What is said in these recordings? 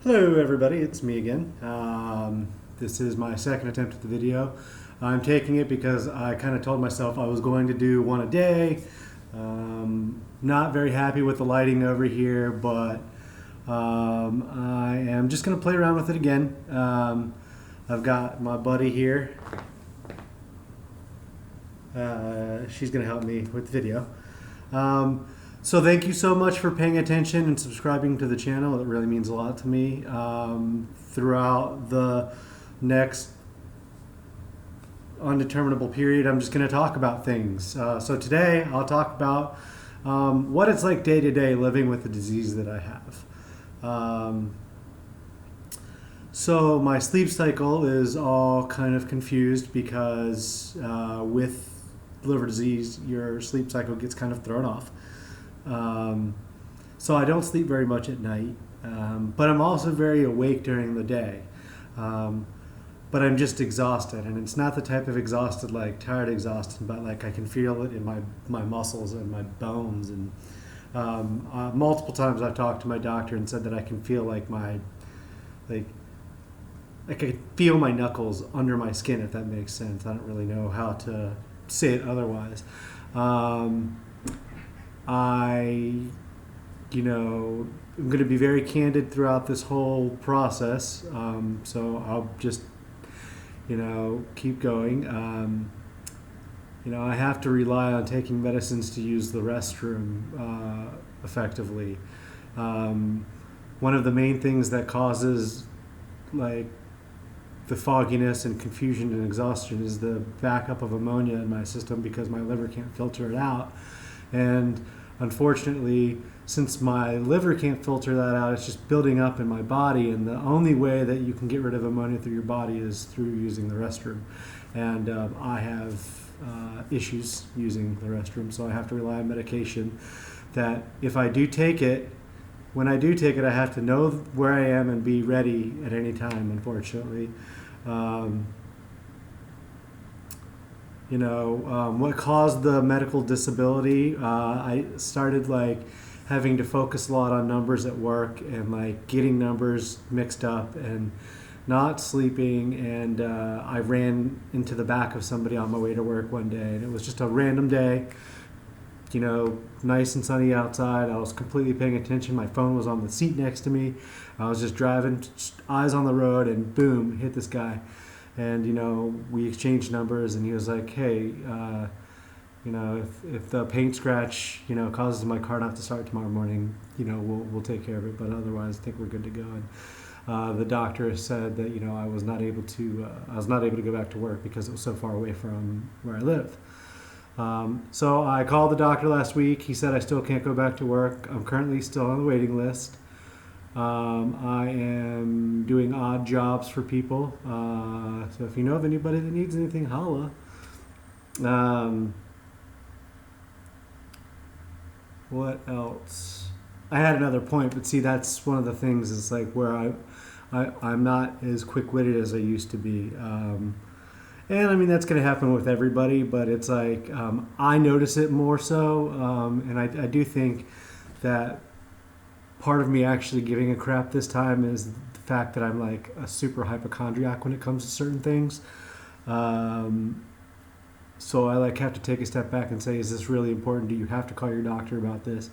Hello everybody, it's me again. This is my second attempt at the video. I'm taking it because I kind of told myself I was going to do one a day. Not very happy with the lighting over here, but I am just going to play around with it again. I've got my buddy here. She's going to help me with the video. So thank you so much for paying attention and subscribing to the channel. It really means a lot to me. Throughout the next undeterminable period, I'm just going to talk about things. So today I'll talk about what it's like day to day living with the disease that I have. So my sleep cycle is all kind of confused because with liver disease, your sleep cycle gets kind of thrown off. So I don't sleep very much at night, but I'm also very awake during the day. But I'm just exhausted, and it's not the type of exhausted like tired exhausted, but like I can feel it in my muscles and my bones. And multiple times I've talked to my doctor and said that I can feel like I can feel my knuckles under my skin, if that makes sense. I don't really know how to say it otherwise. I'm going to be very candid throughout this whole process. So I'll just, keep going. I have to rely on taking medicines to use the restroom effectively. One of the main things that causes like the fogginess and confusion and exhaustion is the backup of ammonia in my system because my liver can't filter it out. And unfortunately, since my liver can't filter that out, it's just building up in my body. And the only way that you can get rid of ammonia through your body is through using the restroom. And I have issues using the restroom, so I have to rely on medication that if I do take it, when I do take it, I have to know where I am and be ready at any time, unfortunately. What caused the medical disability, I started having to focus a lot on numbers at work and getting numbers mixed up and not sleeping, and I ran into the back of somebody on my way to work one day, and it was just a random day, nice and sunny outside. I was completely paying attention. My phone was on the seat next to me. I was just driving, eyes on the road, and boom, hit this guy. And we exchanged numbers, and he was like, "Hey, if the paint scratch causes my car not to start tomorrow morning, we'll take care of it. But otherwise, I think we're good to go." And the doctor said that I was not able to go back to work because it was so far away from where I live. So I called the doctor last week. He said I still can't go back to work. I'm currently still on the waiting list. I am doing odd jobs for people. So if you know of anybody that needs anything, holla. What else? I had another point, but see, that's one of the things is where I'm not as quick-witted as I used to be. And I mean, that's going to happen with everybody, but it's I notice it more so. And I do think that part of me actually giving a crap this time is the fact that I'm a super hypochondriac when it comes to certain things. So I have to take a step back and say, is this really important? Do you have to call your doctor about this?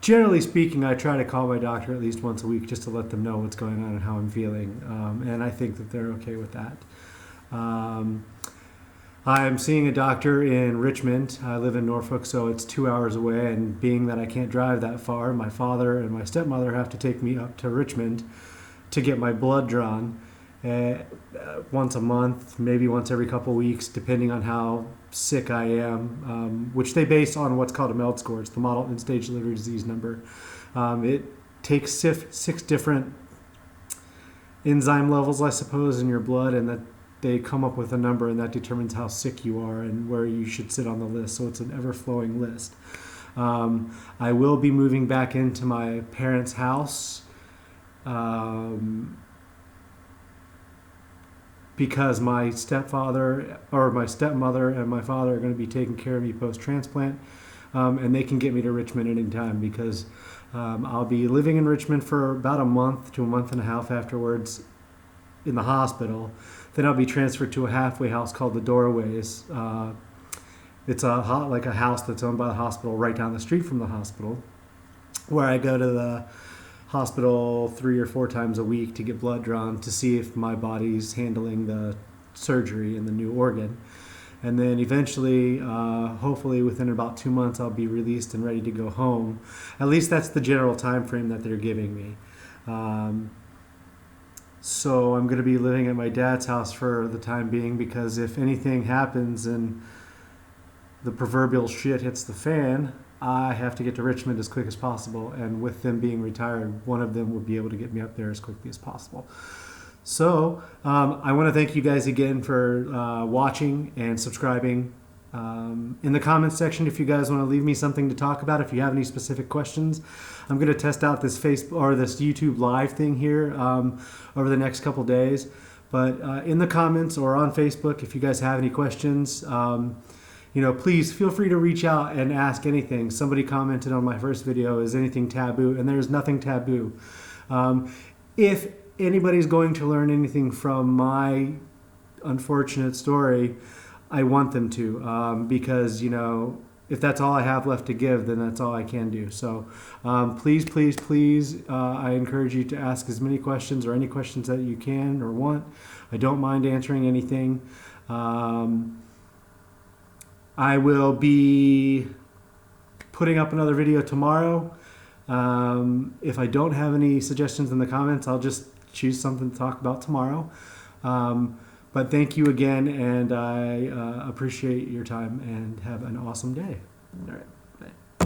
Generally speaking, I try to call my doctor at least once a week just to let them know what's going on and how I'm feeling. And I think that they're okay with that. I'm seeing a doctor in Richmond. I live in Norfolk, so it's 2 hours away. And being that I can't drive that far, my father and my stepmother have to take me up to Richmond to get my blood drawn once a month, maybe once every couple of weeks, depending on how sick I am, which they base on what's called a MELD score. It's the Model End-Stage Liver Disease number. It takes 6 different enzyme levels, I suppose, in your blood, and that they come up with a number, and that determines how sick you are and where you should sit on the list. So it's an ever-flowing list. I will be moving back into my parents' house because my stepfather or my stepmother and my father are going to be taking care of me post-transplant, and they can get me to Richmond at any time because I'll be living in Richmond for about a month to a month and a half afterwards in the hospital. Then I'll be transferred to a halfway house called the Doorways. It's like a house that's owned by the hospital right down the street from the hospital, where I go to the hospital 3 or 4 times a week to get blood drawn to see if my body's handling the surgery and the new organ. And then eventually, hopefully within about 2 months, I'll be released and ready to go home. At least that's the general time frame that they're giving me. So I'm going to be living at my dad's house for the time being, because if anything happens and the proverbial shit hits the fan, I have to get to Richmond as quick as possible. And with them being retired, one of them would be able to get me up there as quickly as possible. So I want to thank you guys again for watching and subscribing. In the comments section, if you guys want to leave me something to talk about, if you have any specific questions, I'm going to test out this Facebook or this YouTube live thing here over the next couple days. But in the comments or on Facebook, if you guys have any questions, please feel free to reach out and ask anything. Somebody commented on my first video, is anything taboo? And there's nothing taboo. If anybody's going to learn anything from my unfortunate story, I want them to, because, if that's all I have left to give, then that's all I can do. So please, I encourage you to ask as many questions or any questions that you can or want. I don't mind answering anything. I will be putting up another video tomorrow. If I don't have any suggestions in the comments, I'll just choose something to talk about tomorrow. But thank you again, and I appreciate your time, and have an awesome day. All right.